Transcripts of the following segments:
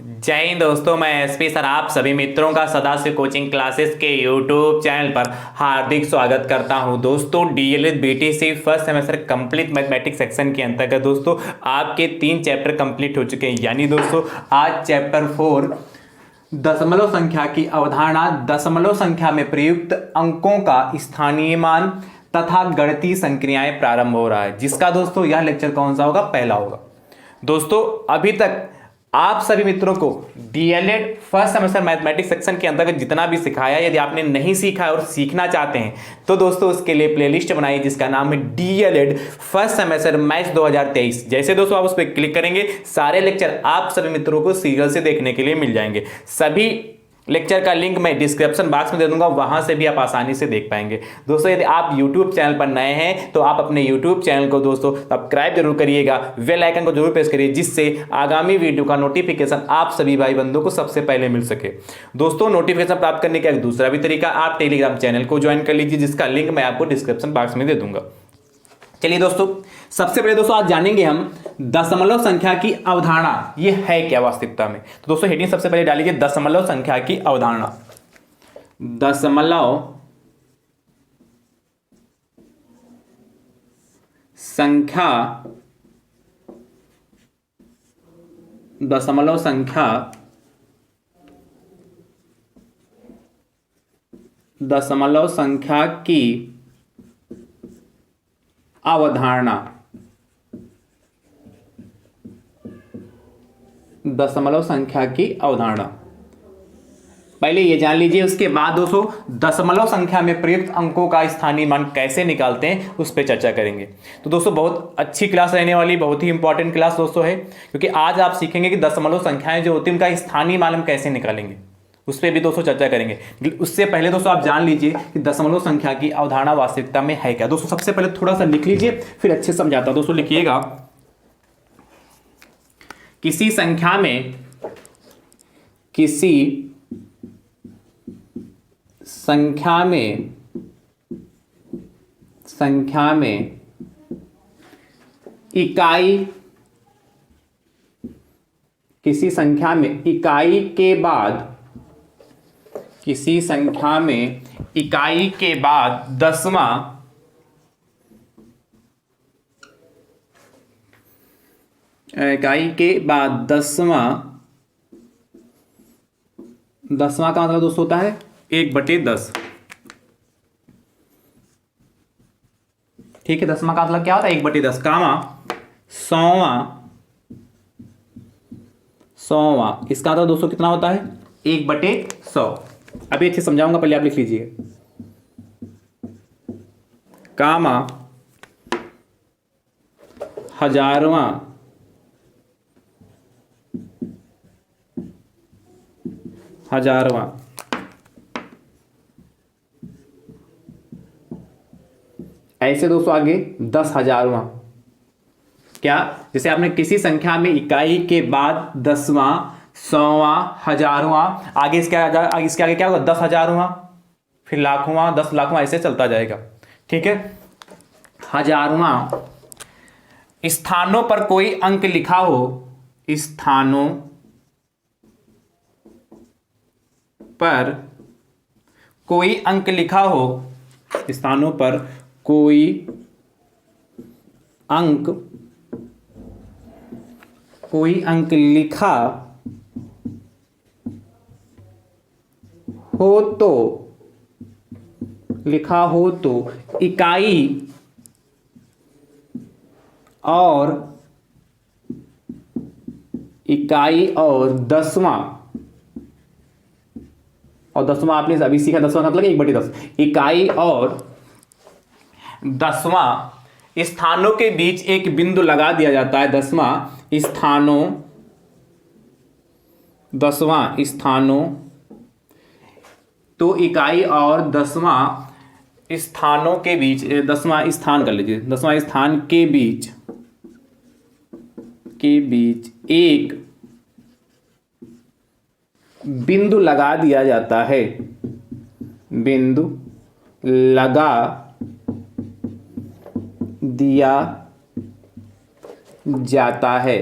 जय हिंद दोस्तों, मैं एसपी सर आप सभी मित्रों का सदाशिव कोचिंग क्लासेस के यूट्यूब चैनल पर हार्दिक स्वागत करता हूं। दोस्तों DElEd BTC first semester complete mathematics section के अंतर्गत दोस्तों आपके 3 चैप्टर कंप्लीट हो चुके हैं। यानी दोस्तों आज चैप्टर 4 दशमलव संख्या की अवधारणा, दशमलव संख्या में प्रयुक्त अंकों का स्थानीय मान तथा गणितीय संक्रियाएं प्रारंभ हो रहा है, जिसका दोस्तों यह लेक्चर कौन सा होगा? पहला होगा। दोस्तों अभी तक आप सभी मित्रों को DElEd first semester mathematics section के अंतर्गत जितना भी सिखाया, यदि आपने नहीं सीखा और सीखना चाहते हैं तो दोस्तों उसके लिए प्लेलिस्ट बनाई जिसका नाम है डीएलएड फर्स्ट सेमेस्टर मैथ्स 2023। जैसे दोस्तों आप उस पर क्लिक करेंगे सारे लेक्चर आप सभी मित्रों को सीरियल से देखने के लिए मिल जाएंगे। सभी लेक्चर का लिंक मैं डिस्क्रिप्शन बॉक्स में दे दूंगा, वहां से भी आप आसानी से देख पाएंगे। दोस्तों यदि आप यूट्यूब चैनल पर नए हैं तो आप अपने यूट्यूब चैनल को दोस्तों सब्सक्राइब जरूर करिएगा, बेल आइकन को जरूर प्रेस करिए, जिससे आगामी वीडियो का नोटिफिकेशन आप सभी भाई बंधुओं को सबसे पहले मिल सके। दोस्तों नोटिफिकेशन प्राप्त करने का एक दूसरा भी तरीका, आप टेलीग्राम चैनल को ज्वाइन कर लीजिए, जिसका लिंक मैं आपको डिस्क्रिप्शन बॉक्स में दे दूंगा। चलिए दोस्तों, सबसे पहले दोस्तों आज जानेंगे हम दशमलव संख्या की अवधारणा ये है क्या वास्तविकता में। तो दोस्तों हेडिंग सबसे पहले डालिए दशमलव संख्या की अवधारणा। दशमलव संख्या, दशमलव संख्या, दशमलव संख्या की अवधारणा, दशमलव संख्या की अवधारणा पहले ये जान लीजिए। उसके बाद दोस्तों दशमलव संख्या में प्रयुक्त अंकों का स्थानीय मान कैसे निकालते हैं उस पर चर्चा करेंगे। तो दोस्तों बहुत अच्छी क्लास रहने वाली, बहुत ही इंपॉर्टेंट क्लास दोस्तों है, क्योंकि आज आप सीखेंगे कि दशमलव संख्याएं जो होती है उनका स्थानीय मान हम कैसे निकालेंगे, उस पर भी दोस्तों चर्चा करेंगे। उससे पहले दोस्तों आप जान लीजिए कि दशमलव संख्या की अवधारणा वास्तविकता में है क्या। दोस्तों सबसे पहले थोड़ा सा लिख लीजिए, फिर अच्छे से समझाता हूं। दोस्तों लिखिएगा, किसी संख्या में, किसी संख्या में, संख्या में इकाई, किसी संख्या में इकाई के बाद, किसी संख्या में इकाई के बाद दसवां, इकाई के बाद दसवां, दसवां का मतलब दोस्तों होता है 1/10। ठीक है, दसवां का मतलब क्या होता है? 1/10 कामा सौवां, सौवां इसका मतलब दोस्तों कितना होता है? 1/100। अभी अच्छे समझाऊंगा, पहले आप लिख लीजिए। कामा हजारवां, हजारवां, ऐसे दोस्तों आगे 10,000वां। क्या? जैसे आपने किसी संख्या में इकाई के बाद दसवां, सौवां, हजारवां, आगे इसके आगे क्या होगा? 10,000वां, फिर लाखवां, 10 लाखवां, ऐसे चलता जाएगा। ठीक है, हजारवां स्थानों पर कोई अंक लिखा हो, स्थानों पर कोई अंक लिखा हो, स्थानों पर कोई अंक, कोई अंक लिखा हो तो, लिखा हो तो इकाई और, इकाई और दसवां, और दसवां आपने अभी सीखा, दसवां का मतलब 1/10। इकाई और दसवां स्थानों के बीच एक बिंदु लगा दिया जाता है। दसवां स्थानों, दसवां स्थानों, तो इकाई और दसवां स्थानों के बीच, दसवां स्थान कर लीजिए, दसवां स्थान के बीच, के बीच एक बिंदु लगा दिया जाता है, बिंदु लगा दिया जाता है।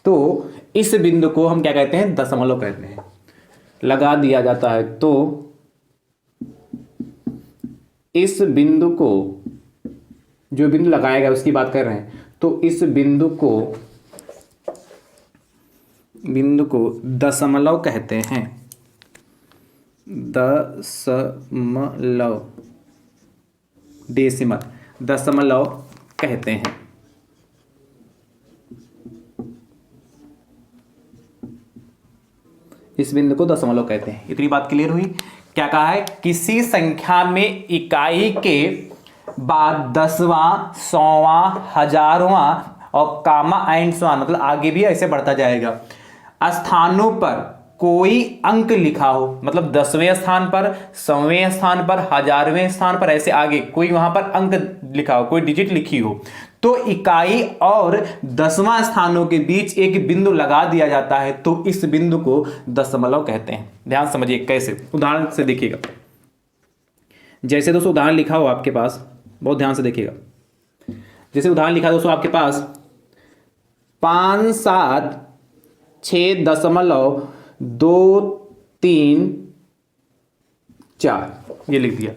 तो इस बिंदु को हम क्या कहते हैं, दशमलव कहते हैं, लगा दिया जाता है। तो इस बिंदु को, जो बिंदु लगाएगा उसकी बात कर रहे हैं, तो इस बिंदु को दशमलव कहते हैं, दशमलव, डेसिमल, दशमलव कहते हैं। इस बिंदु को दशमलव कहते हैं। इतनी बात क्लियर हुई। क्या कहा है, किसी संख्या में इकाई के बाद दसवां, सौवां, हजारवां और कामा एंड सो ऑन, मतलब आगे भी ऐसे बढ़ता जाएगा, स्थानों पर कोई अंक लिखा हो, मतलब 10वें स्थान पर, 100वें स्थान पर, 1000वें स्थान पर, ऐसे आगे कोई वहां पर अंक लिखा हो, कोई डिजिट लिखी हो, तो इकाई और 10वां स्थानों के बीच एक बिंदु लगा दिया जाता है, तो इस बिंदु को दशमलव कहते हैं। ध्यान समझिए कैसे, उदाहरण से देखिएगा। जैसे दोस्तों उदाहरण लिखा हो आपके पास, बहुत ध्यान से देखिएगा। जैसे उदाहरण लिखा दोस्तों आपके पास 576.234, ये लिख दिया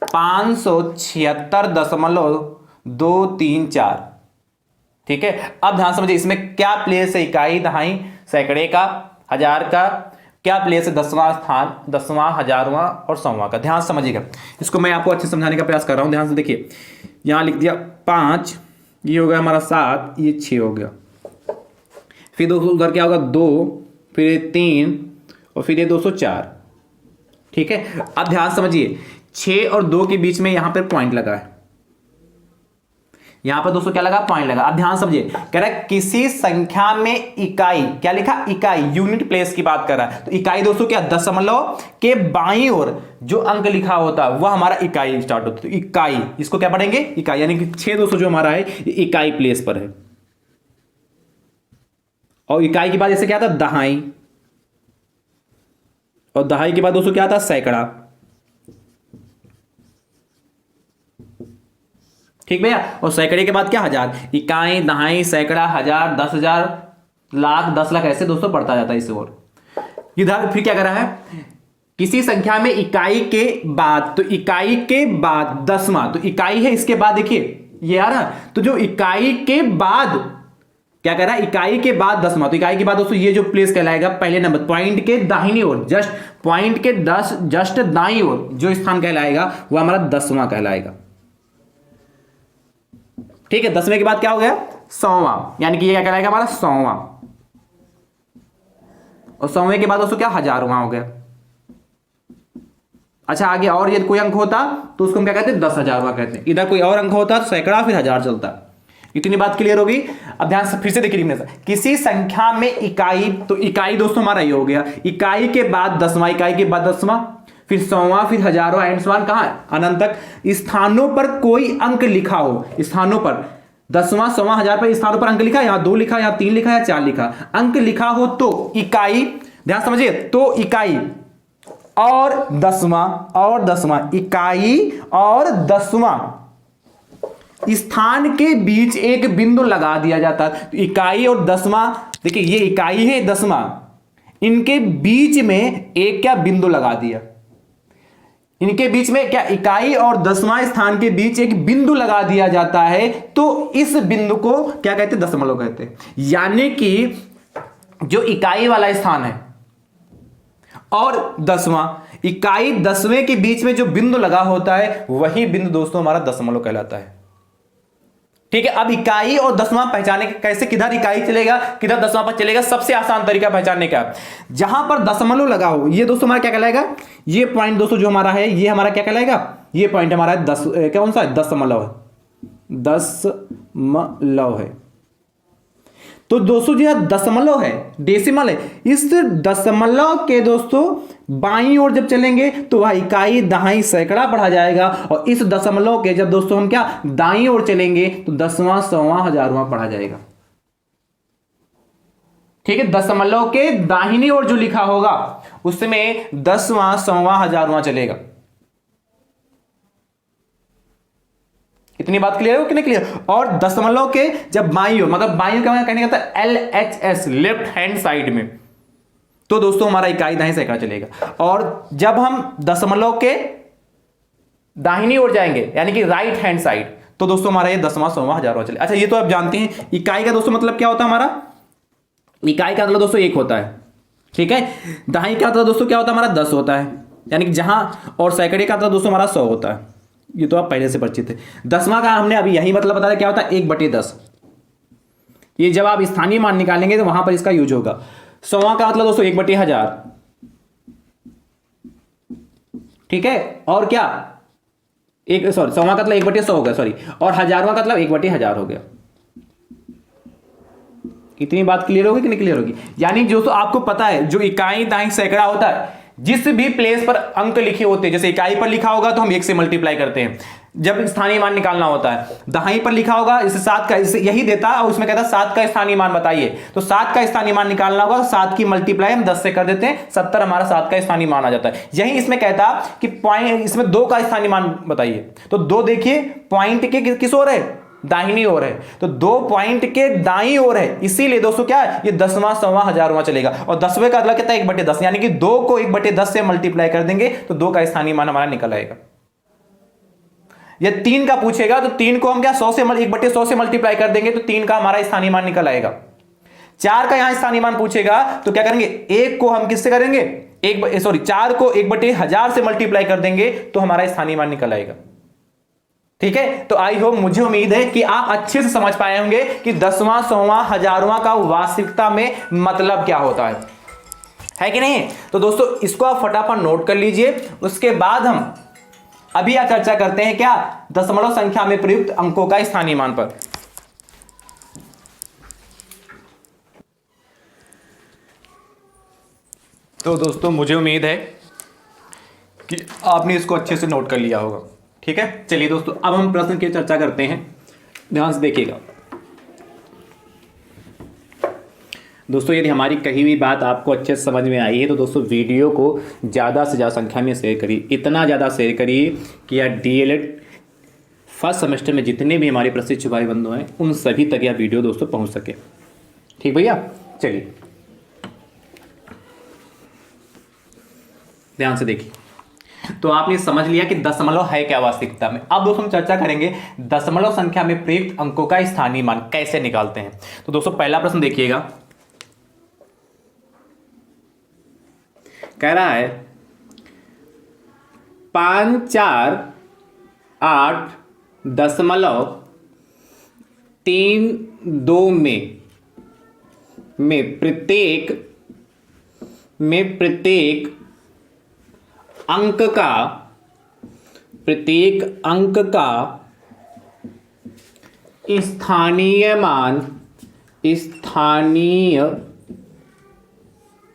576.234। ठीक है, अब ध्यान समझिए इसमें क्या प्लेस है, इकाई, दहाई, सैकड़े का, हजार का, क्या प्लेस है, 10वां स्थान, 10वां, हजारवां और 100वां का। ध्यान समझिएगा, इसको मैं आपको अच्छे समझाने का प्रयास कर रहा हूं। ध्यान से देखिए, यहां लिख दिया 5, ये हो गया हमारा 7, ये 6 हो गया, फिर दोस्तों उधर क्या होगा 2, फिर 3 और फिर ये 204। ठीक है, अब ध्यान समझिए 6 और 2 के बीच में यहां पर पॉइंट लगा है, यहां पर दोस्तों क्या लगा, पॉइंट लगा। अब ध्यान समझिए, कह रहा है किसी संख्या में इकाई, क्या लिखा, इकाई, यूनिट प्लेस की बात कर रहा है। तो इकाई दोस्तों क्या, दशमलव के बाईं ओर जो अंक लिखा होता है वह हमारा इकाई स्टार्ट होता है। तो इकाई, इसको क्या पढ़ेंगे, इकाई, यानी कि 6 दोस्तों जो हमारा है इकाई प्लेस पर है। और इकाई के बाद जैसे क्या आता, दहाई, और दहाई के बाद दोस्तों क्या आता, सैकड़ा। ठीक भैया, और सैकड़े के बाद क्या, हजार। इकाई, दहाई, सैकड़ा, हजार, 10,000, लाख, 10 लाख, ऐसे दोस्तों बढ़ता जाता है इस ओर। इधर फिर क्या कर रहा है, किसी संख्या में इकाई के बाद, तो इकाई के बाद 10वां, तो इकाई है, इसके बाद देखिए ये आ रहा, तो जो इकाई के बाद क्या कह रहा है, इकाई के बाद 10वां, तो इकाई के बाद दोस्तों ये जो प्लेस कहलाएगा पहले नंबर, पॉइंट के दाहिनी ओर, जस्ट पॉइंट के जस्ट दाईं ओर जो स्थान कहलाएगा वो हमारा 10वां कहलाएगा। ठीक है, 10वें के बाद क्या हो गया, 100वां, यानी कि ये क्या कहलाएगा हमारा 100वां, और 100वें के बाद दोस्तों क्या, हजारवां हो गया। अच्छा, आगे और यदि कोई अंक होता तो उसको हम क्या कहते हैं, 10,000वां कहते हैं। इधर कोई और अंक होता तो सैकड़ा, फिर हजार चलता। इतनी बात क्लियर होगी। अब ध्यान से फिर से देखिए, किसी संख्या में इकाई, तो इकाई दोस्तों हमारा ये हो गया, इकाई के बाद 10वां, इकाई के बाद 10वां, फिर 100वां, फिर हजारवां, एंड सो ऑन, कहां, अनंत तक। स्थानों पर कोई अंक लिखा हो, स्थानों पर 10वां, 100वां, 1000 पर स्थानों पर अंक लिखा, यहां 2 लिखा, यहां 3 लिखा, या 4 लिखा, अंक लिखा हो तो इकाई, ध्यान समझिए, तो इकाई और 10वां, इकाई और 10वां स्थान के बीच एक बिंदु लगा दिया जाता है। तो इकाई और 10वां, देखिए ये इकाई है, 10वां, इनके बीच में एक क्या बिंदु लगा दिया, इनके बीच में क्या, इकाई और 10वां स्थान के बीच एक बिंदु लगा दिया जाता है, तो इस बिंदु को क्या कहते हैं, दशमलव कहते हैं। यानी कि जो इकाई वाला स्थान है और 10वां, इकाई 10वें के बीच में जो बिंदु लगा होता है वही बिंदु दोस्तों हमारा दशमलव कहलाता है। ठीक है, अब इकाई और 10वां पहचाने कैसे, किधर इकाई चलेगा, किधर 10वां पर चलेगा। सबसे आसान तरीका पहचानने का, जहां पर दशमलव लगा हो, ये दोस्तों हमारा क्या कहलाएगा, ये पॉइंट दोस्तों जो हमारा है ये हमारा क्या कहलाएगा, ये पॉइंट हमारा है 10, कौन सा है, दशमलव है, दशमलव है। तो दोस्तों जो दशमलव है, डेसिमल है, इस दशमलव के दोस्तों बाईं ओर जब चलेंगे तो वह इकाई, दहाई, सैकड़ा पढ़ा जाएगा, और इस दशमलव के जब दोस्तों हम क्या दाईं ओर चलेंगे तो 10वां, 100वां, हजारवां पढ़ा जाएगा। ठीक है, दशमलव के दाहिनी ओर जो लिखा होगा उसमें 10वां, 100वां, हजारवां चलेगा। इतनी बात क्लियर हो कि नहीं क्लियर? और दशमलव के जब बाईं ओर, मतलब बाईं ओर क्या कहने का था, LHS लेफ्ट हैंड साइड में, तो दोस्तों हमारा इकाई दाएं सैकड़ा चलेगा। और जब हम दशमलव के दाहिनी ओर जाएंगे यानी कि राइट हैंड साइड, तो दोस्तों हमारा ये दसवां, सौवां, हजारवां चलेगा। अच्छा, ये तो आप जानते हैं इकाई का दोस्तों मतलब क्या होता है हमारा, इकाई का मतलब दोस्तों एक होता है, ठीक है। दहाई का मतलब दोस्तों क्या होता है हमारा, 10 होता है, यानी कि जहां, और सैकड़े का मतलब दोस्तों हमारा 100 होता है। ये तो आप पहले से परिचित थे। दसवां का हमने अभी यही मतलब बताया, क्या होता है 1/10। ये जब आप स्थानीय मान निकालेंगे तो वहां पर इसका यूज होगा। सौवां का मतलब दोस्तों 1/1000, ठीक है। और क्या, सौवां का मतलब 1/100 हो गया, सॉरी। और हजारवां का मतलब 1/1000 हो गया। इतनी बात क्लियर होगी कि नहीं क्लियर होगी? यानी जो तो आपको पता है, जो इकाई दाई सैकड़ा होता है, जिस भी प्लेस पर अंक लिखे होते हैं, जैसे इकाई पर लिखा होगा तो हम 1 से मल्टीप्लाई करते हैं जब स्थानीय मान निकालना होता है। दहाई पर लिखा होगा इसे 7 का, इसे यही देता है और उसमें कहता है 7 का स्थानीय मान बताइए, तो 7 का स्थानीय मान निकालना होगा, 7 की मल्टीप्लाई हम 10 से कर देते हैं, 70 हमारा 7 का स्थानीय मान आ जाता है। यही इसमें कहता कि पॉइंट, इसमें 2 का स्थानीय मान बताइए, तो 2 देखिए पॉइंट के किस ओर है, दाहिनी ओर है, तो 2 पॉइंट के दाईं ओर है, इसीलिए दोस्तों क्या है, ये दसवां, सौवां, हजारवां चलेगा। और दसवें का मतलब कितना, 1/10, यानी कि 2 को 1/10 से मल्टीप्लाई कर देंगे तो 2 का स्थानीय मान हमारा निकल आएगा। ये 3 का पूछेगा तो 3 को हम क्या 100 से 1/100 से मल्टीप्लाई कर देंगे तो 3 का हमारा स्थानीय मान निकल आएगा। 4 का यहां स्थानीय मान पूछेगा तो क्या करेंगे, 1 को हम किससे करेंगे, 4 को 1/1000 से मल्टीप्लाई कर देंगे तो हमारा स्थानीय मान निकल आएगा। ठीक है, तो आई होप, मुझे उम्मीद है कि आप अच्छे से समझ पाए होंगे कि दसवां, सौवां, हजारवां का वास्तविकता में मतलब क्या होता है कि नहीं? तो दोस्तों इसको आप फटाफट नोट कर लीजिए। उसके बाद हम अभी यह चर्चा करते हैं क्या, दशमलव संख्या में प्रयुक्त अंकों का स्थानीय मान पर। तो दोस्तों मुझे उम्मीद है कि आपने इसको अच्छे से नोट कर लिया होगा। ठीक है, चलिए दोस्तों अब हम प्रश्न की चर्चा करते हैं, ध्यान से देखिएगा। दोस्तों यदि हमारी कही हुई बात आपको अच्छे से समझ में आई है तो दोस्तों वीडियो को ज़्यादा से ज़्यादा संख्या में शेयर करिए, इतना ज़्यादा शेयर करिए कि यह DLED फर्स्ट सेमेस्टर में जितने भी हमारे प्रशिक्षु भाई बंधु हैं उन सभी तक यह वीडियो दोस्तों पहुंच सके। ठीक भैया, चलिए ध्यान से देखिए। तो आपने समझ लिया कि दशमलव है क्या वास्तविकता में। अब दोस्तों हम चर्चा करेंगे दशमलव संख्या में प्रयुक्त अंकों का स्थानीय मान कैसे निकालते हैं। तो दोस्तों पहला प्रश्न देखिएगा, कह रहा है 548.32 में प्रत्येक अंक का स्थानीय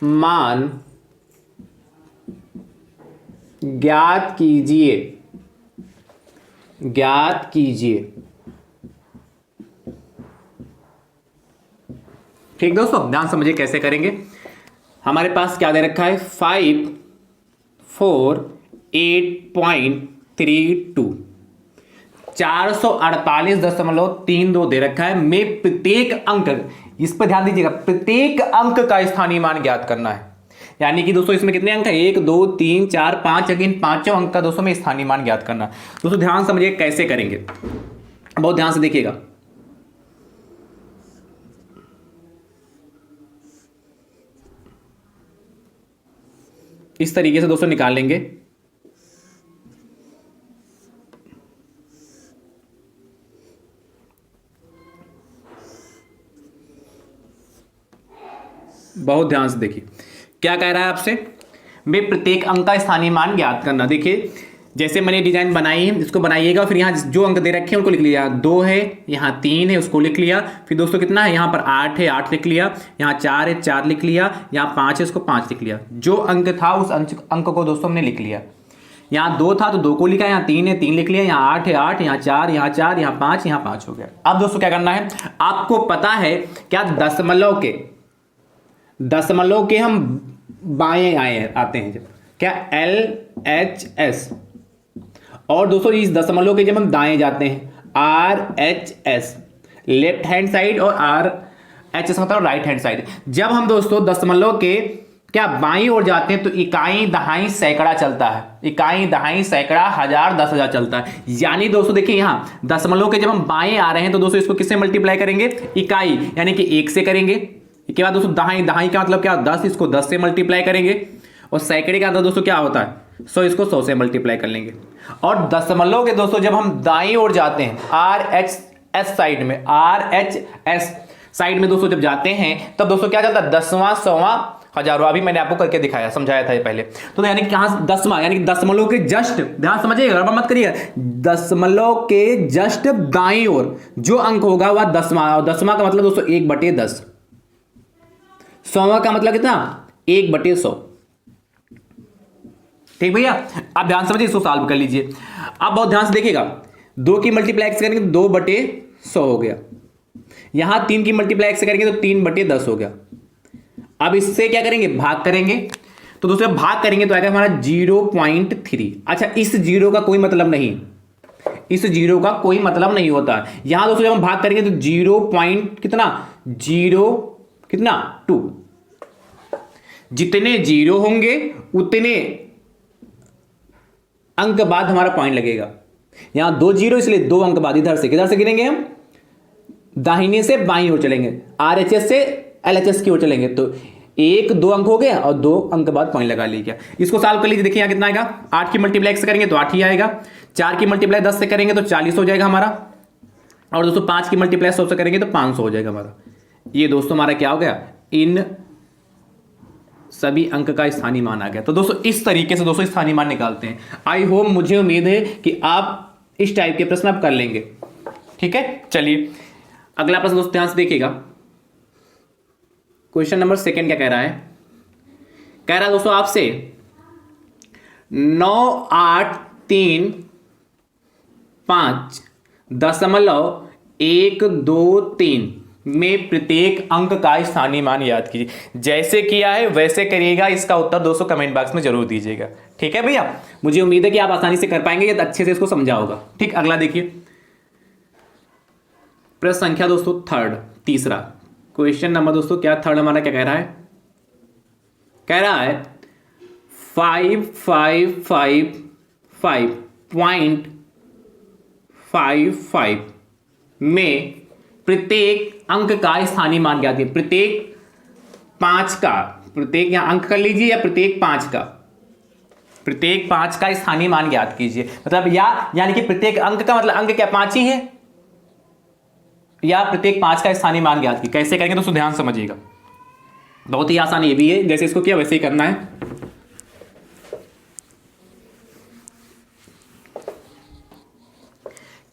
मान ज्ञात कीजिए। ठीक दोस्तों, ध्यान समझिए कैसे करेंगे। हमारे पास क्या दे रखा है, 548.32 448.32 दे रखा है। में प्रत्येक अंक, इस पर ध्यान दीजिएगा, प्रत्येक अंक का स्थानीय मान ज्ञात करना है। यानी कि दोस्तों इसमें कितने अंक है, 1 2 3 4 5, अगेन पांचों अंक का दोस्तों में स्थानीय मान ज्ञात करना। दोस्तों ध्यान समझिए कैसे करेंगे, बहुत ध्यान से देखिएगा। इस तरीके से दोस्तों निकाल लेंगे। बहुत ध्यान से देखिए क्या कह रहा है आपसे, में प्रत्येक अंक का स्थानीय मान ज्ञात करना। देखिए जैसे मैंने डिजाइन बनाई है, इसको बनाइएगा, फिर यहाँ जो अंक दे रखे हैं उनको लिख लिया। 2 है, यहाँ 3 है, उसको लिख लिया। फिर दोस्तों कितना है, यहाँ पर 8 है, 8 लिख लिया। यहाँ 4 है, 4 लिख लिया। यहाँ 5 है, उसको 5 लिख लिया। जो अंक था उस अंक को दोस्तों हमने लिख लिया। यहाँ 2 था तो 2 को लिखा, यहाँ 3 है, 3 लिख लिया। यहाँ 8 है, 8, यहाँ 4, यहाँ 4, यहाँ 5, यहाँ 5 हो गया। अब दोस्तों क्या करना है, आपको पता है क्या, दशमलव के हम बाएं आते हैं जब, क्या LHS, और दोस्तों इस दशमलव के जब हम दाएं जाते हैं। RHS लेफ्ट हैंड साइड और RHS मतलब राइट हैंड साइड। जब हम दोस्तों दशमलव के क्या बाईं ओर जाते हैं तो इकाई दहाई सैकड़ा चलता है, इकाई दहाई सैकड़ा हजार 10,000 चलता है। यानी दोस्तों देखिए यहाँ दशमलव के जब हम बाएं आ रहे हैं तो दोस्तों इसको किससे मल्टीप्लाई करेंगे, इकाई यानी कि 1 से करेंगे। इसके बाद दोस्तों दहाई, दहाई का मतलब क्या 10, इसको 10 से मल्टीप्लाई करेंगे। और सैकड़े का अंदर दोस्तों क्या होता है 100, इसको 100 से मल्टीप्लाई कर लेंगे। और दशमलव के दोस्तों जब हम दाईं ओर जाते हैं RHS साइड में, RHS साइड में दोस्तों जब जाते हैं तब दोस्तों क्या चलता है 10वां 100वां हजारों। अभी मैंने आपको करके दिखाया, समझाया था ये पहले। तो यानी कि कहां 10वां यानी कि दशमलव के जस्ट, ध्यान समझिएगा गड़बड़ मत करिए, दशमलव के जस्ट दाईं ओर जो अंक होगा वह 10वां। और 10वां का मतलब दोस्तों 1/10, 100वां का मतलब कितना 1/100। ठीक भैया, आप ध्यान समझिए, इसको सॉल्व कर लीजिए। आप बहुत ध्यान से देखिएगा, 2 की मल्टीप्लाई एक्स करेंगे तो 2/100 हो गया। यहां 3 की मल्टीप्लाई एक्स करेंगे तो 3/10 हो गया। अब इससे क्या करेंगे भाग करेंगे, तो दोस्तों भाग करेंगे तो आएगा हमारा 0.3। अच्छा, इस जीरो का कोई मतलब नहीं, इस जीरो का कोई मतलब नहीं होता। यहां दोस्तों जब हम भाग करेंगे तो 2 जितने जीरो होंगे उतने अंक बाद हमारा पॉइंट लगेगा। यहां 2 जीरो इसलिए 2 अंक बाद इधर से किधर से गिनेंगे हम, दाहिने से बाईं ओर चलेंगे, RHS से LHS की ओर चलेंगे। तो 1 2 अंक हो गया और 2 अंक बाद पॉइंट लगा लीजिए। इसको सॉल्व कर लीजिए, देखिए यहां कितना आएगा, 8 की मल्टीप्लाई एक्स करेंगे तो 8 ही आएगा, 4 की मल्टीप्लाई 10 से करेंगे तो 40 हो जाएगा हमारा, और दोस्तों 5 की मल्टीप्लाई 100 से करेंगे तो 500 हो जाएगा हमारा। ये दोस्तों हमारा क्या हो गया, इन सभी अंक का स्थानीय मान आ गया। तो दोस्तों इस तरीके से दोस्तों स्थानीय मान निकालते हैं। आई होप, मुझे उम्मीद है कि आप इस टाइप के प्रश्न आप कर लेंगे। ठीक है, चलिए अगला प्रश्न दोस्तों ध्यान से देखिएगा। क्वेश्चन नंबर 2 क्या कह रहा है, कह रहा है दोस्तों आपसे 9,8,3,5.123 में प्रत्येक अंक का स्थानीय मान याद कीजिए। जैसे किया है वैसे करिएगा, इसका उत्तर दोस्तों कमेंट बॉक्स में जरूर दीजिएगा। ठीक है भैया, मुझे उम्मीद है कि आप आसानी से कर पाएंगे, ये अच्छे से इसको समझा होगा। ठीक, अगला देखिए प्रश्न संख्या दोस्तों 3rd, तीसरा क्वेश्चन नंबर दोस्तों क्या 3rd हमारा क्या कह रहा है, कह रहा है 5555.55 में प्रत्येक अंक का स्थानीय मान ज्ञात कीजिए। प्रत्येक 5 का, प्रत्येक यहां अंक कर लीजिए या प्रत्येक 5 का, प्रत्येक 5 का स्थानीय मान ज्ञात कीजिए। मतलब यानी कि प्रत्येक अंक का मतलब अंक क्या 5 ही है, या प्रत्येक 5 का स्थानीय मान ज्ञात कीजिए। कैसे करेंगे दोस्तों ध्यान समझिएगा, बहुत ही आसान ये भी है, जैसे इसको किया वैसे ही करना है।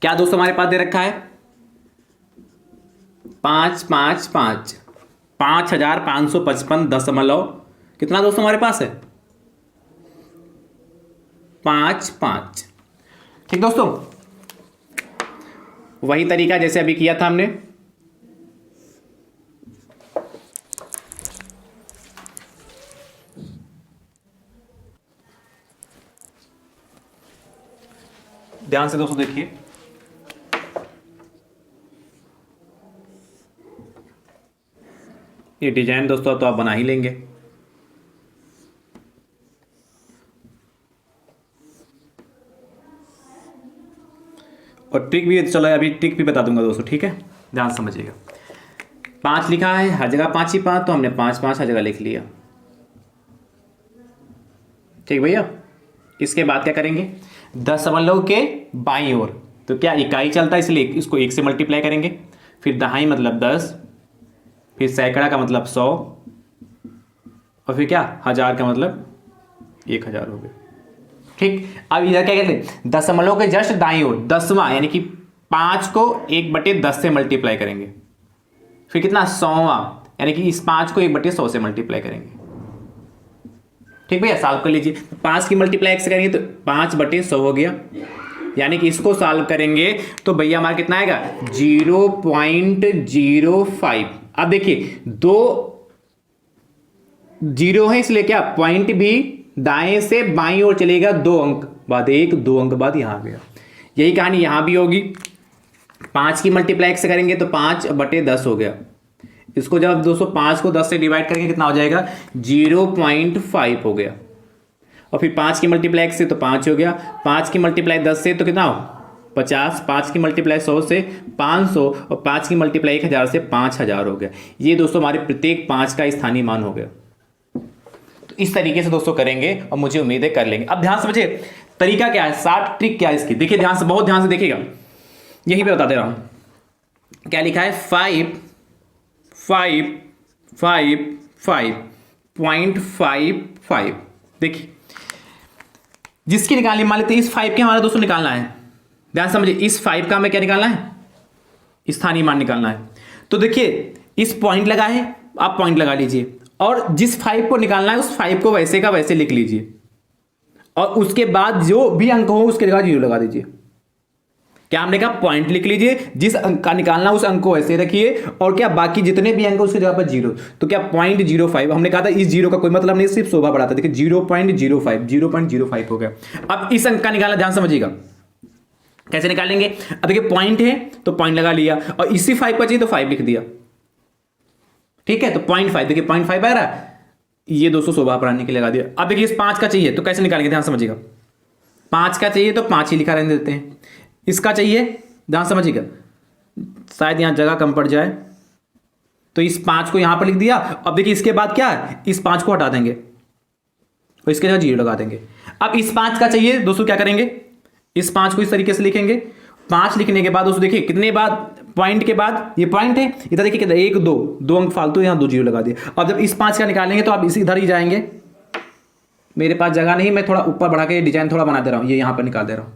क्या दोस्तों हमारे पास दे रखा है 555 5555 दशमलव कितना दोस्तों हमारे पास है 55। ठीक दोस्तों, वही तरीका जैसे अभी किया था हमने। ध्यान से दोस्तों देखिए, ये डिजाइन दोस्तों तो आप बना ही लेंगे। और ट्रिक भी, चलो अभी ट्रिक भी बता दूंगा दोस्तों। ठीक है, ध्यान समझिएगा। 5 लिखा है, हर जगह 5 ही 5, तो हमने 5 5 हर जगह लिख लिया। ठीक भैया, इसके बाद क्या करेंगे, दशमलव के बाईं ओर तो क्या इकाई चलता है, इसलिए इसको 1 से मल्टीप्लाई करेंगे, फिर दहाई मतलब 10, फिर सैकड़ा का मतलब 100, और फिर क्या हजार का मतलब 1000 हो गया। ठीक, अब इधर क्या कहते हैं, दशमलव के जस्ट दाईं ओर 10वां यानी कि 5 को 1/10 से मल्टीप्लाई करेंगे, फिर कितना 100वां यानी कि इस 5 को 1/100 से मल्टीप्लाई करेंगे। ठीक भैया, सॉल्व कर लीजिए। 5 की मल्टीप्लाई एक्स करेंगे तो 5/100 हो गया, यानी कि इसको सॉल्व करेंगे तो भैया हमारा कितना आएगा 0.05। अब देखिए 2 जीरो है इसलिए क्या पॉइंट भी दाएं से बाईं ओर चलेगा, 2 अंक बाद 1 2 अंक बाद यहां आ गया। यही कहानी यहां भी होगी। 5 की मल्टीप्लाई x से करेंगे तो 5/10 हो गया। इसको जब दोस्तों 5 को 10 से डिवाइड करेंगे कितना हो जाएगा, 0.5 हो गया। और फिर 5 की मल्टीप्लाई x से तो 5 हो गया, 5 की मल्टीप्लाई 10 से तो कितना हो, 50, 5 की मल्टीप्लाई 100 से 500, और 5 की मल्टीप्लाई 1000 से 5000 हो गया। ये दोस्तों हमारे प्रत्येक 5 का स्थानीय मान हो गया। तो इस तरीके से दोस्तों करेंगे और मुझे उम्मीद है कर लेंगे। अब ध्यान समझिए तरीका क्या है, शार्ट ट्रिक क्या है इसकी, देखिए ध्यान से, बहुत ध्यान से देखिएगा, यहीं पे बता दे रहा हूं क्या लिखा है, 5.55 देखिए, जिसकी निकालनी, मान लेते हैं इस 5 के हमारा दोस्तों निकालना है। ध्यान समझिए, इस 5 का हमें क्या निकालना है, स्थानीय मान निकालना है। तो देखिए इस पॉइंट लगा है, आप पॉइंट लगा लीजिए, और जिस 5 को निकालना है उस 5 को वैसे का वैसे लिख लीजिए, और उसके बाद जो भी अंक हो उसके जगह 0 लगा दीजिए। क्या हमने कहा, पॉइंट लिख लीजिए, जिस अंक का निकालना उस अंक को वैसे रखिए, और क्या बाकी जितने भी अंक उसकी जगह पर 0। तो क्या 0.05, हमने कहा था इस 0 का कोई मतलब नहीं, सिर्फ शोभा बढ़ाता है। देखिए 0.05 हो गया। अब इस अंक का निकालना, ध्यान समझिएगा कैसे निकालेंगे। अब देखिए पॉइंट है तो पॉइंट लगा लिया, और इसी 5 का चाहिए तो 5 लिख दिया, ठीक है। तो 0.5 देखिए 0.5 आ रहा है, ये दोस्तों शोभा बढ़ाने के लिए लगा दिया। अब देखिए इस 5 का चाहिए तो कैसे निकालेंगे, ध्यान समझिएगा। 5 का चाहिए तो 5 ही लिखा रहने देते हैं। इसका चाहिए, ध्यान समझिएगा, शायद यहां जगह कम पड़ जाए, तो इस 5 को यहां पर लिख दिया। अब देखिए इसके बाद क्या है, इस 5 को हटा देंगे और इसके जगह 0 लगा देंगे। अब इस 5 का चाहिए दोस्तों, क्या करेंगे, इस 5 को इस तरीके से लिखेंगे। 5 लिखने के बाद दोस्तों देखिए कितने बाद, पॉइंट के बाद ये पॉइंट है, इधर देखिए कितना, 1 2 अंक फालतू, यहां 2 0 लगा दिए। अब जब इस 5 का निकालेंगे तो आप इसी इधर ही जाएंगे। मेरे पास जगह नहीं, मैं थोड़ा ऊपर बढ़ा के डिजाइन थोड़ा बना दे रहा हूं, ये यहां पर निकाल दे रहा हूं,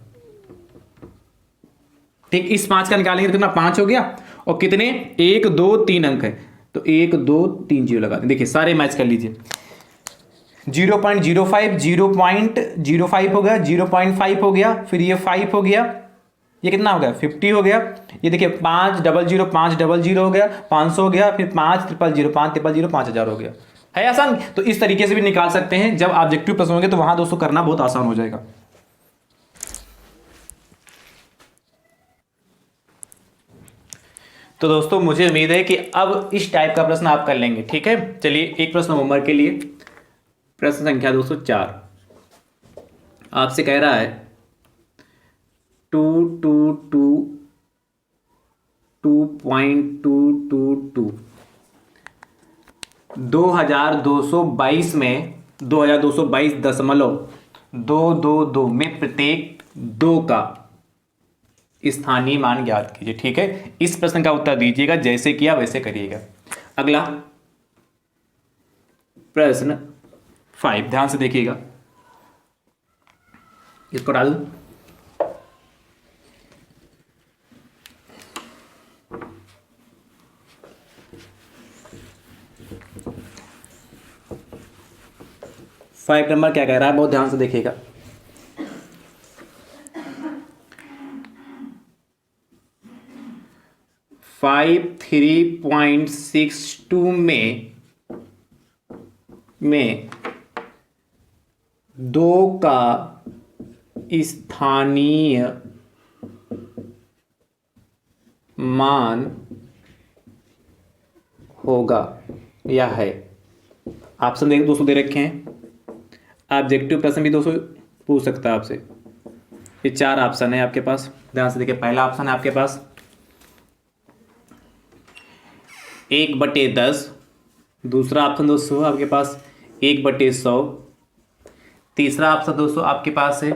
ठीक। इस 5 का निकालेंगे तो कितना, 5 हो गया, और कितने, 1 2 3 अंक है, तो 1 2 3 0 लगा दें। देखिए सारे मैच कर लीजिए, 0.05 0.05 हो गया, 0.5 हो गया, फिर ये 5 हो गया, ये कितना हो गया, 50 हो गया। ये देखिए 500 हो गया, 500 हो गया, फिर 5000 5000 हो गया। है आसान। तो इस तरीके से भी निकाल सकते हैं। जब ऑब्जेक्टिव प्रश्न होंगे तो वहां दोस्तों करना बहुत आसान हो जाएगा। तो दोस्तों मुझे उम्मीद है कि अब इस टाइप का प्रश्न आप कर लेंगे, ठीक है। चलिए एक प्रश्न होमवर्क के लिए, प्रश्न संख्या दोस्तों 4 आपसे कह रहा है 2.222 2222 में 2222.222 में प्रत्येक 2 का स्थानीय मान ज्ञात कीजिए, ठीक है। इस प्रश्न का उत्तर दीजिएगा, जैसे किया वैसे करिएगा। अगला प्रश्न 5, ध्यान से देखिएगा, इसको डाल दूं। फाइव नंबर क्या कह रहा है, बहुत ध्यान से देखिएगा। फाइव 3.62 में 2 का स्थानीय मान होगा या है। ऑप्शन देख दोस्तों दे रखे हैं, ऑब्जेक्टिव प्रश्न भी दोस्तों पूछ सकता है आपसे। ये 4 ऑप्शन है आपके पास, ध्यान से देखिए। पहला ऑप्शन है आपके पास 1/10, दूसरा ऑप्शन दोस्तों आपके पास 1/100, तीसरा ऑप्शन दोस्तों आपके पास है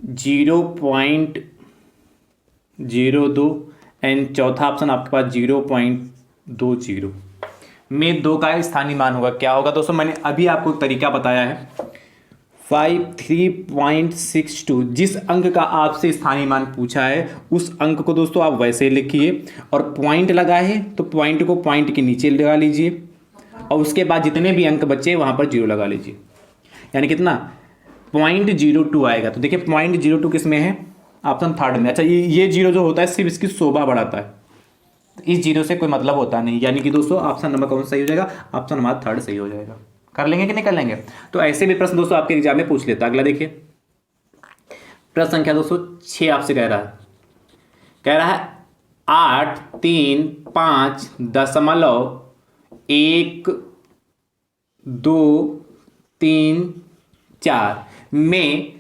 0.02 एंड चौथा ऑप्शन आपके पास 0.20 में 2 का स्थानीय मान होगा। क्या होगा दोस्तों, मैंने अभी आपको एक तरीका बताया है। 3.62 जिस अंक का आपसे स्थानीय मान पूछा है उस अंक को दोस्तों आप वैसे लिखिए, और पॉइंट लगा है तो पॉइंट को पॉइंट के नीचे लगा लीजिए, और उसके बाद जितने भी अंक बचे वहां पर 0 लगा लीजिए। यानी कितना, 0.02 आएगा। तो देखिए 0.02 किस में है, ऑप्शन थर्ड में। अच्छा ये 0 जो होता है सिर्फ इसकी शोभा बढ़ाता है, इस 0 से कोई मतलब होता नहीं। यानी कि दोस्तों ऑप्शन नंबर कौन सा सही हो जाएगा, ऑप्शन हमारा थर्ड सही हो जाएगा। कर लेंगे कि नहीं कर लेंगे। तो ऐसे भी प्रश्न दोस्तों आपके एग्जाम में पूछ लेता। अगला देखिए प्रश्न संख्या दोस्तों 6 आपसे कह रहा है कह रहा है 835.1234 में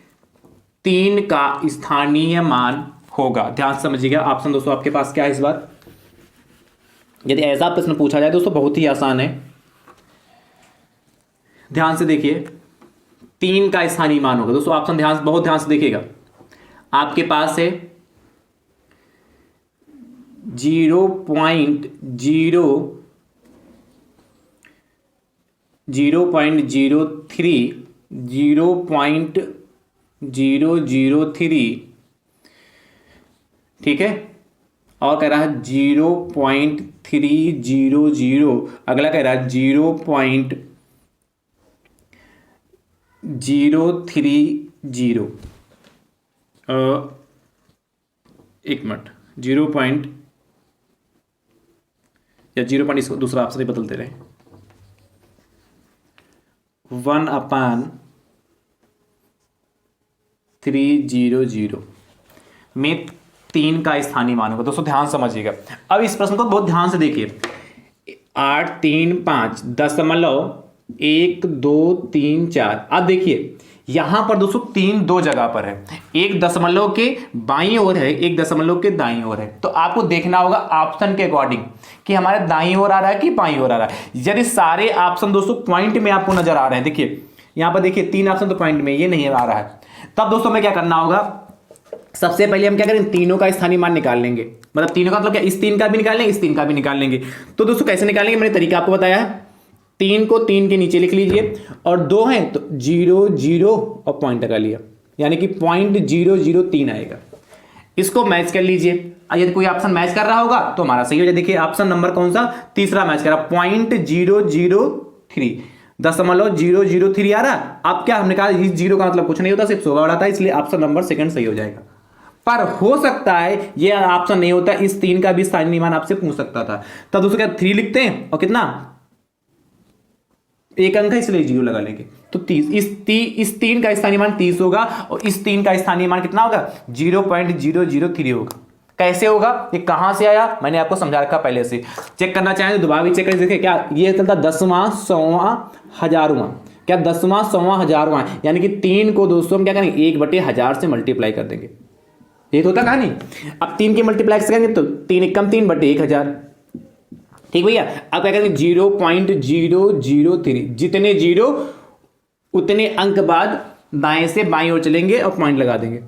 3 का स्थानीय मान होगा। ध्यान से समझिएगा। ऑप्शन दोस्तों आपके पास क्या है इस बार, यदि ऐसा प्रश्न पूछा जाए दोस्तों बहुत ही आसान है। ध्यान से देखिए, 3 का स्थानीय मान होगा दोस्तों। ऑप्शन बहुत ध्यान से देखिएगा। आपके पास है 0.003 0.003, ठीक है, और कह रहा है 0.300, अगला कह रहा है 0.030। एक मिनट, 0. इसको दूसरा ऑप्शन बदलते रहे, 1/300 में 3 का स्थानीय मान होगा। दोस्तों ध्यान समझिएगा। अब इस प्रश्न को बहुत ध्यान से देखिए। 835.1234। अब देखिए यहां पर दोस्तों 3 दो जगह पर है, एक दशमलव के बाईं ओर है, एक दशमलव के दाईं ओर है। तो आपको देखना होगा ऑप्शन के अकॉर्डिंग कि हमारे दाईं ओर आ रहा है कि बाईं ओर आ रहा है। यदि सारे ऑप्शन दोस्तों पॉइंट में आपको नजर आ रहे हैं, देखिए यहां पर देखिए 3 ऑप्शन तो पॉइंट में, ये नहीं आ रहा है, तब दोस्तों हमें क्या करना होगा, सबसे पहले हम क्या करें, तीनों का स्थानीय मान निकाल लेंगे। मतलब तीनों का मतलब क्या, इस 3 का भी निकाल लेंगे, इस 3 का भी निकाल लेंगे। तो दोस्तों कैसे निकालेंगे, मैंने तरीका आपको बताया है। 3 को 3 के नीचे लिख लीजिए, और 2 हैं तो 0 और पॉइंट लगा लिया, यानी कि 0.003 आएगा। इसको मैच कर लीजिए। यदि कोई ऑप्शन मैच कर रहा होगा तो हमारा सही हो जाए। देखिए ऑप्शन नंबर कौन सा, तीसरा मैच कर रहा, 0.003, 0.003 आ रहा। अब क्या हमने कहा, इस 0 का मतलब कुछ नहीं होता, सिर्फ 100 बढ़ाता है, इसलिए ऑप्शन नंबर सेकंड सही हो जाएगा। पर हो सकता है ये ऑप्शन नहीं होता, इस 3 का भी स्थानीय मान आपसे पूछ सकता था, तब दोस्तों क्या 3 लिखते हैं और कितना, एक अंक है इसलिए 0 लगा लेंगे। तो 30, इस 3 का स्थानीय मान 30 होगा, और इस 3 का स्थानीय मान कितना होगा, 0.003 होगा। कैसे होगा, ये कहां से आया, मैंने आपको समझा रखा पहले से। चेक करना चाहें तो दोबारा भी चेक कर देखिए, क्या ये चलता 10वां 100वां 1000वां, क्या 10वां 100वां 1000वां, यानी कि 3 को दोस्तों हम क्या करेंगे, 1/1000 से मल्टीप्लाई कर देंगे। ये तो होता कहानी। अब 3 की मल्टीप्लाई करेंगे तो 3 एकम 3/1000, ठीक भैया। अब क्या करेंगे, 0.003, जितने 0 उतने अंक बाद दाएं से बाएं ओर चलेंगे और पॉइंट लगा देंगे,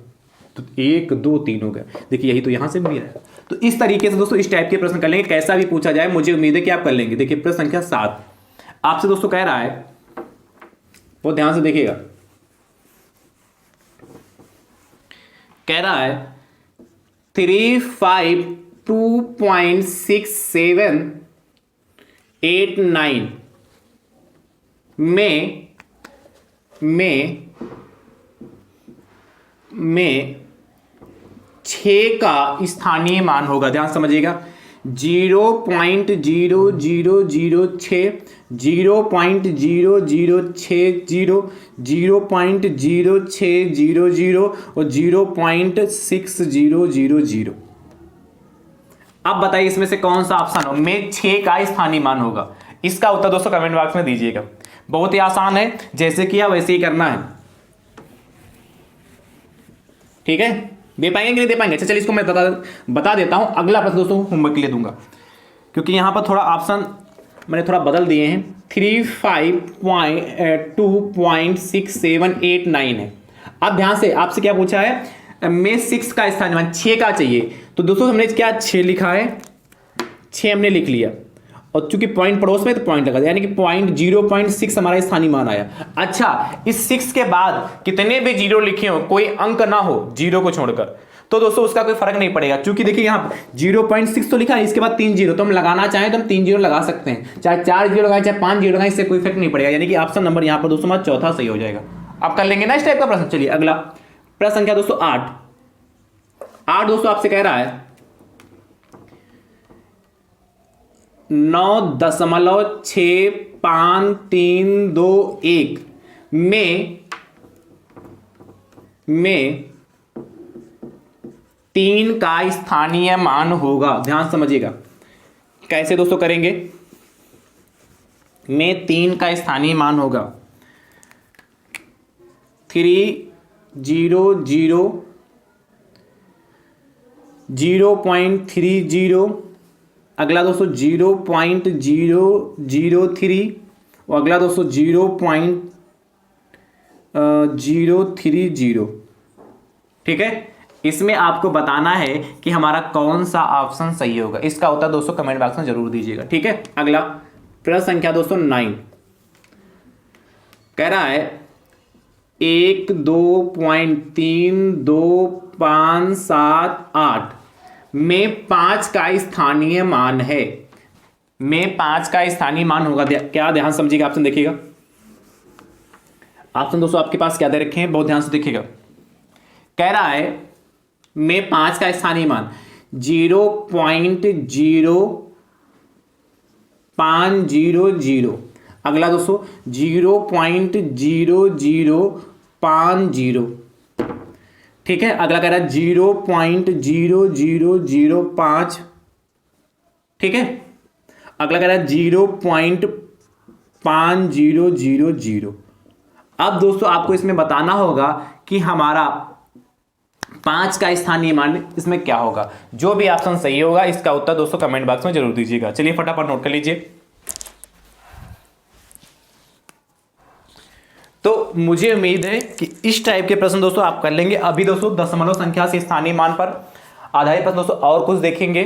तो 1 2 3 हो गया। देखिए यही तो यहां से भी है। तो इस तरीके से दोस्तों इस टाइप के प्रश्न कर लेंगे, कैसा भी पूछा जाए, मुझे उम्मीद है कि आप कर लेंगे। देखिए प्रश्न संख्या 7 आपसे दोस्तों कह रहा है, वो ध्यान से देखिएगा, कह रहा है 352.6789 में 6 का स्थानीय मान होगा। ध्यान समझिएगा, 0.0006, 0.0060, 0.0600 और 0.6000। अब बताइए इसमें से कौन सा ऑप्शन हो में 6 का स्थानीय मान होगा। इसका उत्तर दोस्तों कमेंट बॉक्स में दीजिएगा। बहुत ही आसान है, जैसे किया वैसे ही करना है, ठीक है। दे पाएंगे कि नहीं दे पाएंगे, अच्छा चलिए इसको मैं बता देता हूं। अगला प्रश्न दोस्तों होमवर्क के लिए दूंगा, क्योंकि यहां पर थोड़ा ऑप्शन मैंने थोड़ा बदल दिए हैं। 352.6789 है। अब ध्यान से, आपसे क्या पूछा है, में 6 का स्थानीय मान 6 का चाहिए। तो दोस्तों हमने क्या 6 लिखा है, 6 हमने लिख लिया, और चूंकि पॉइंट पड़ोस में तो पॉइंट लगा दिया, यानी कि 0.6 हमारा स्थानीय मान आया। अच्छा, इस 6 के बाद कितने भी 0 लिखे हो, कोई अंक ना हो 0 को छोड़कर, तो दोस्तों उसका कोई फर्क नहीं पड़ेगा। क्योंकि देखिए यहाँ 0.6 तो लिखा है, इसके बाद 3 0, तो हम लगाना चाहें तो हम 3 0 लगा सकते हैं, चाहे 4 0 लगाए चाहे 5 0 लगाए, इससे कोई फर्क नहीं पड़ेगा। यानी कि ऑप्शन नंबर यहाँ पर दोस्तों हमारा चौथा सही हो जाएगा। आप कर लेंगे ना इस टाइप का प्रश्न। चलिए अगला प्रश्न संख्या दोस्तों 8 दोस्तों आपसे कह रहा है 9.6531 में 3 का स्थानीय मान होगा। ध्यान समझिएगा कैसे दोस्तों करेंगे। में 3 का स्थानीय मान होगा 3 0 0 0.30, अगला दोस्तों 0.003 और अगला दोस्तों 0.030। ठीक है, इसमें आपको बताना है कि हमारा कौन सा ऑप्शन सही होगा। इसका उत्तर दोस्तों कमेंट बॉक्स में जरूर दीजिएगा। ठीक है, अगला प्रश्न संख्या दोस्तों 9 कह रहा है 1,2.32578 में 5 का स्थानीय मान है। में 5 का स्थानीय मान होगा क्या? ध्यान समझिएगा, ऑप्शन देखिएगा। ऑप्शन दोस्तों आपके पास क्या दे रखे हैं, बहुत ध्यान से देखिएगा। कह रहा है में 5 का स्थानीय मान 0.0500, अगला दोस्तों 0.0050। ठीक है, अगला कह रहा है 0.0005। ठीक है, अगला कह रहा है 0.5000। अब दोस्तों आपको इसमें बताना होगा कि हमारा 5 का स्थानीय मान इसमें क्या होगा। जो भी ऑप्शन सही होगा इसका उत्तर दोस्तों कमेंट बॉक्स में जरूर दीजिएगा। चलिए फटाफट नोट कर लीजिए। तो मुझे उम्मीद है कि इस टाइप के प्रश्न दोस्तों आप कर लेंगे। अभी दोस्तों दशमलव संख्या से स्थानीय मान पर आधारित प्रश्न दोस्तों और कुछ देखेंगे।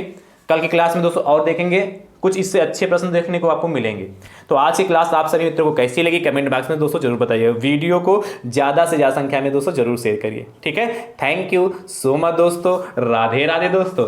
कल की क्लास में दोस्तों और देखेंगे, कुछ इससे अच्छे प्रश्न देखने को आपको मिलेंगे। तो आज की क्लास आप सभी मित्रों को कैसी लगी कमेंट बॉक्स में दोस्तों जरूर बताइए। वीडियो को ज़्यादा से ज़्यादा संख्या में दोस्तों जरूर शेयर करिए। ठीक है, थैंक यू सो मच दोस्तों। राधे राधे दोस्तों।